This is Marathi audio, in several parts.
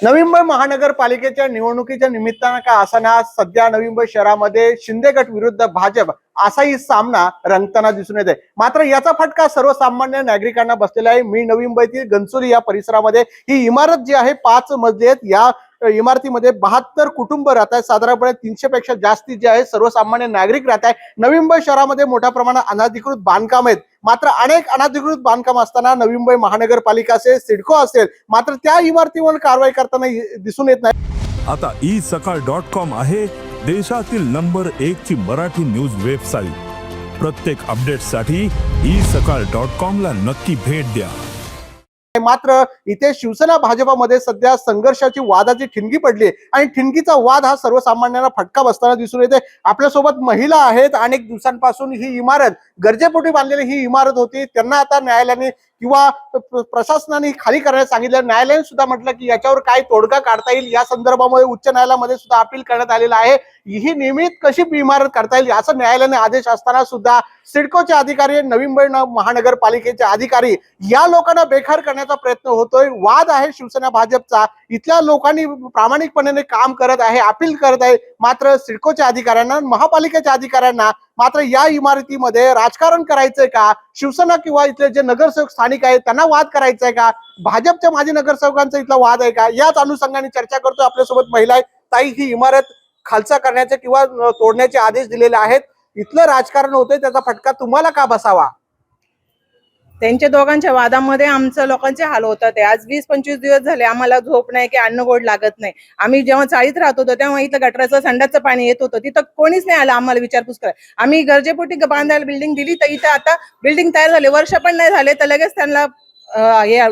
नवी मुंबई महानगरपालिकेच्या निवडणुकीच्या निमित्तानं का असताना सध्या नवी मुंबई शहरामध्ये शिंदे गट विरुद्ध भाजप असाही सामना रंगताना दिसून येत आहे। मात्र याचा फटका सर्वसामान्य नागरिकांना बसलेला आहे। मी नवी मुंबईतील घनसोली या परिसरामध्ये ही इमारत जी आहे 5 मजली आहेत। या इमारतीमध्ये 72 कुटुंब राहत आहेत। साधारणपणे 300 पेक्षा जास्ती जे आहे सर्वसामान्य नागरिक राहत आहेत। नवी मुंबई शहरामध्ये मोठ्या प्रमाणात अनधिकृत बांधकाम आहेत। मात्र अनेक अनधिकृत बांधकाम असताना नवी मुंबई महानगरपालिका असेल, सिडको असेल, मात्र त्या इमारतीवर कारवाई करताना दिसून येत नाही। आता isakal.com आहे देशातील नंबर 1 ची मराठी न्यूज वेबसाईट। प्रत्येक अपडेटसाठी isakal.com ला नक्की भेट द्या। मात्र इथे शिवसेना भाजपामध्ये सध्या संघर्षाची वादाची ठिणगी पडली आणि ठिणगीचा वाद हा सर्वसामान्यांना फटका बसताना दिसून येते। आपल्यासोबत महिला आहेत। अनेक दिवसांपासून ही इमारत गरजेपोटी बांधलेली ही इमारत होती। त्यांना आता न्यायालयाने किंवा प्रशासनाने खाली करण्यास सांगितलं। न्यायालयाने सुद्धा म्हटलं की याच्यावर काय तोडगा काढता येईल या संदर्भामध्ये उच्च न्यायालयामध्ये सुद्धा अपील करण्यात आलेलं आहे। ही नियमित कशी इमारत करता येईल असं न्यायालयाने आदेश असताना सुद्धा सिडकोचे अधिकारी, नवी मुंबई महानगरपालिकेचे अधिकारी या लोकांना बेघर करण्याचा प्रयत्न होतोय। वाद आहे शिवसेना भाजपचा। इथल्या लोकांनी प्रामाणिकपणे काम करत आहे, अपील करत आहे। मात्र सिडकोच्या अधिकाऱ्यांना, महापालिकेच्या अधिकाऱ्यांना मात्र या इमारतीमध्ये राजकारण करायचंय का? शिवसेना किंवा इथले जे नगरसेवक स्थानिक आहेत त्यांना वाद करायचा आहे का? भाजपच्या माजी नगरसेवकांचा इथला वाद आहे का? याच अनुषंगाने चर्चा करतो। आपल्यासोबत महिला आहेत। ताई, ही इमारत खालसा करण्याचे किंवा तोडण्याचे आदेश दिलेले आहेत। इथलं राजकारण होतंय, त्याचा फटका तुम्हाला का बसावा? त्यांच्या दोघांच्या वादामध्ये आमचं लोकांचे हाल होतात। आज 20-25 दिवस झाले आम्हाला झोप नाही की अन्न गोड लागत नाही। आम्ही जेव्हा चाळीत राहत होतो तेव्हा इथं गटराचं, संडाचं पाणी येत होतं। तिथं कोणीच नाही आलं आम्हाला विचारपूस करायला। आम्ही गरजेपोटी बांधायला बिल्डिंग दिली, तर इथं आता बिल्डिंग तयार झाले, वर्ष पण नाही झाले तर लगेच त्यांना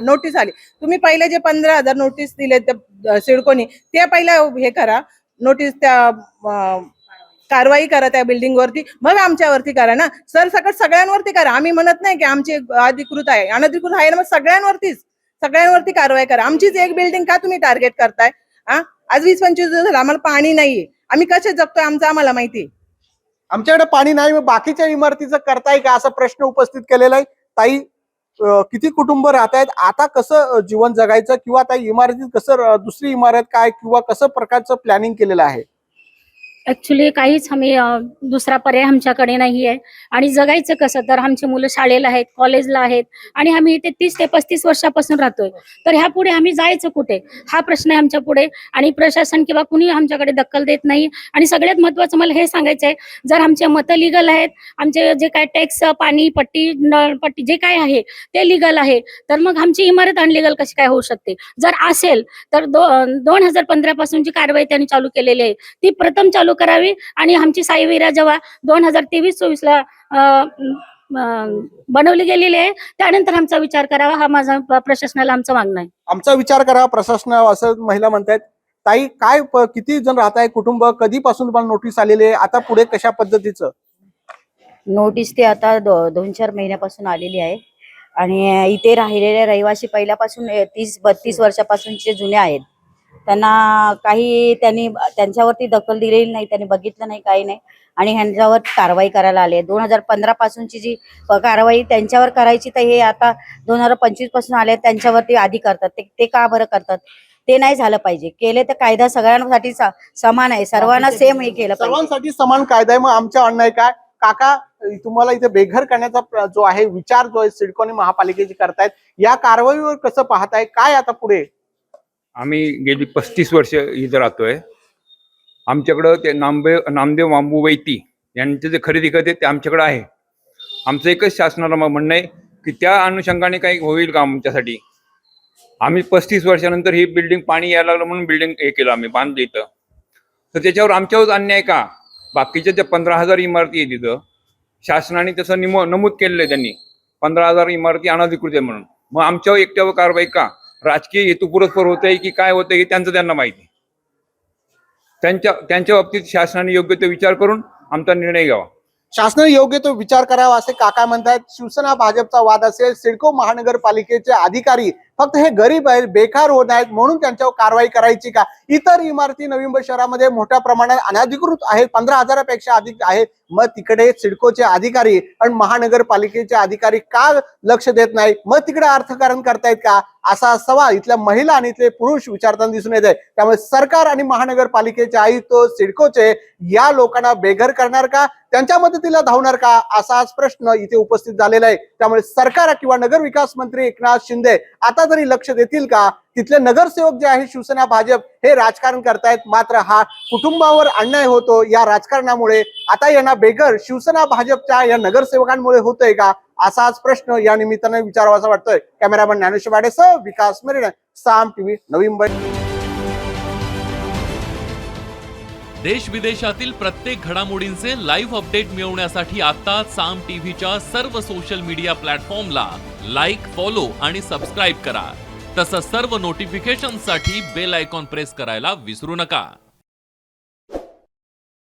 नोटीस आली। तुम्ही पहिले जे 15,000 नोटीस दिले सिडकोनी, ते पहिला हे करा, नोटीस त्या कारवाई करा त्या बिल्डिंग वरती, मग आमच्यावरती करा ना। सरसकट सगळ्यांवरती करा। आम्ही म्हणत नाही की आमची अधिकृत आहे, अनधिकृत आहे ना, मग सगळ्यांवरती कारवाई करा। आमचीच एक बिल्डिंग का तुम्ही टार्गेट करताय? आज 20-25 दिवस झाले आम्हाला पाणी नाहीये। आम्ही कसे जगतोय आमचं आम्हाला माहिती। आमच्याकडे पाणी नाही, मग बाकीच्या इमारतीचं करताय का असा प्रश्न उपस्थित केलेला आहे। ताई, किती कुटुंब राहत आहेत? आता कसं जीवन जगायचं किंवा आता इमारतीत कसं दुसरी इमारत काय किंवा कसं प्रकारचं प्लॅनिंग केलेलं आहे? ऍक्च्युली काहीच आम्ही दुसरा पर्याय आमच्याकडे नाही आहे। आणि जगायचं कसं? तर आमची मुलं शाळेला आहेत, कॉलेजला आहेत आणि आम्ही इथे 30 ते 35 वर्षापासून राहतोय। तर ह्या पुढे आम्ही जायचं कुठे, हा प्रश्न आहे आमच्या पुढे। आणि प्रशासन किंवा कुणी आमच्याकडे दखल देत नाही। आणि सगळ्यात महत्त्वाचं मला हे सांगायचं आहे, जर आमचे मतं लिगल आहेत, आमचे जे काय टॅक्स, पाणी पट्टी, नळपट्टी जे काय आहे ते लिगल आहे, तर मग आमची इमारत अनलिगल कशी काय होऊ शकते? जर असेल तर 2015 पासून जी कारवाई त्यांनी चालू केलेली आहे ती प्रथम चालू करावी। आणि आमची साईविरा जेव्हा 2023-24 ला बनवली गेलेली आहे, त्यानंतर आमचा विचार करावा, हा माझा प्रशासनाला आमचं मागणं आहे। आमचा विचार करा प्रशासन, असं महिला म्हणतायत। ताई, काय किती जण राहत आहे? कुटुंब कधीपासून तुम्हाला नोटीस आलेली आहे? आता पुढे कशा पद्धतीचं? नोटीस ते आता 2-4 महिन्यापासून आलेली आहे। आणि इथे राहिलेले रहिवासी पहिल्यापासून 30-32 वर्षापासूनचे जुने आहेत। त्यांना काही त्यांच्यावरती दखल दिलेली नाही, त्यांनी बघितलं नाही, काही नाही। आणि ह्यांच्यावर कारवाई करायला आली आहे। 2015 पासूनची जी कारवाई त्यांच्यावर करायची, तर हे आता 2025 पासून आले त्यांच्यावरती आधी करतात। ते का बरं करतात? ते नाही झालं पाहिजे। केले तर कायदा सगळ्यांसाठी समान आहे, सर्वांना सेम हे केलं पाहिजे। सर्वांसाठी समान कायदा आहे। मग आमच्या अन्याय काय? काका, तुम्हाला इथे बेघर करण्याचा जो आहे विचार जो आहे सिडको आणि महापालिकेची करतायत, या कारवाईवर कसं पाहताय? काय आता पुढे? आम्ही गेली 35 वर्ष इथं राहतोय। आमच्याकडं ते नामदेव बांबू वैती यांचे जे खरेदी करते ते आमच्याकडे आहे। आमचं एकच शासनाला म्हणणं आहे की त्या अनुषंगाने काही होईल का आमच्यासाठी? आम्ही 35 वर्षानंतर ही बिल्डिंग पाणी यायला लागलं म्हणून बिल्डिंग हे केलं, आम्ही बांधली इथं, तर त्याच्यावर आमच्यावर अन्याय का? बाकीच्या ज्या 15,000 इमारती आहे तिथं शासनाने तसं नमूद केलेलं आहे, त्यांनी 15,000 इमारती अनधिकृत आहे म्हणून। मग आमच्यावर एकट्यावर कारवाई का? राजकीय हेतू पुरस्पर होतंय की काय होतंय हे त्यांना माहिती। त्यांच्या बाबतीत शासनाने योग्य तो विचार करून आमचा निर्णय घ्यावा। शासनाने योग्य तो विचार करावा असे काका म्हणतात। शिवसेना भाजपचा वाद असेल, सिडको महानगरपालिकेचे अधिकारी फक्त हे गरीब आहेत, बेकार होत आहेत म्हणून त्यांच्यावर कारवाई करायची का? इतर इमारती नवी मुंबई शहरामध्ये मोठ्या प्रमाणात अनधिकृत आहेत, 15,000पेक्षा अधिक आहेत. मग तिकडे सिडकोचे अधिकारी आणि महानगरपालिकेचे अधिकारी का लक्ष देत नाही? मग तिकडे अर्थकारण करतायत का? असा सवाल इथल्या महिला आणि इथले पुरुष विचारताना दिसून येत आहे. त्यामुळे सरकार आणि महानगरपालिकेचे आयुक्त, सिडकोचे या लोकांना बेघर करणार का? त्यांच्या मदतीला धावणार का? असाच प्रश्न इथे उपस्थित झालेला आहे. त्यामुळे सरकार किंवा नगर विकास मंत्री एकनाथ शिंदे आता तरी लक्ष देतील का? तिथले नगरसेवक जे आहे शिवसेना भाजप हे राजकारण करतायत, मात्र हा कुटुंबावर अन्याय होतो या राजकारणामुळे आता यांना बेघर शिवसेना भाजपच्या या नगरसेवकांमुळे होतोय का? असाच प्रश्न या निमित्ताने विचारावासा वाटतोय. कॅमेरामॅन ज्ञानेश्वर वाडेसह विकास मेरिडन, साम टीव्ही, नवी मुंबई. देश विदेशातील प्रत्येक घडामोडींचे लाईव्ह अपडेट मिळवण्यासाठी आता साम टीव्हीच्या सर्व सोशल मीडिया प्लॅटफॉर्मला लाईक, फॉलो आणि सबस्क्राईब करा. तसंच सर्व नोटिफिकेशनसाठी बेल आयकॉन प्रेस करायला विसरू नका.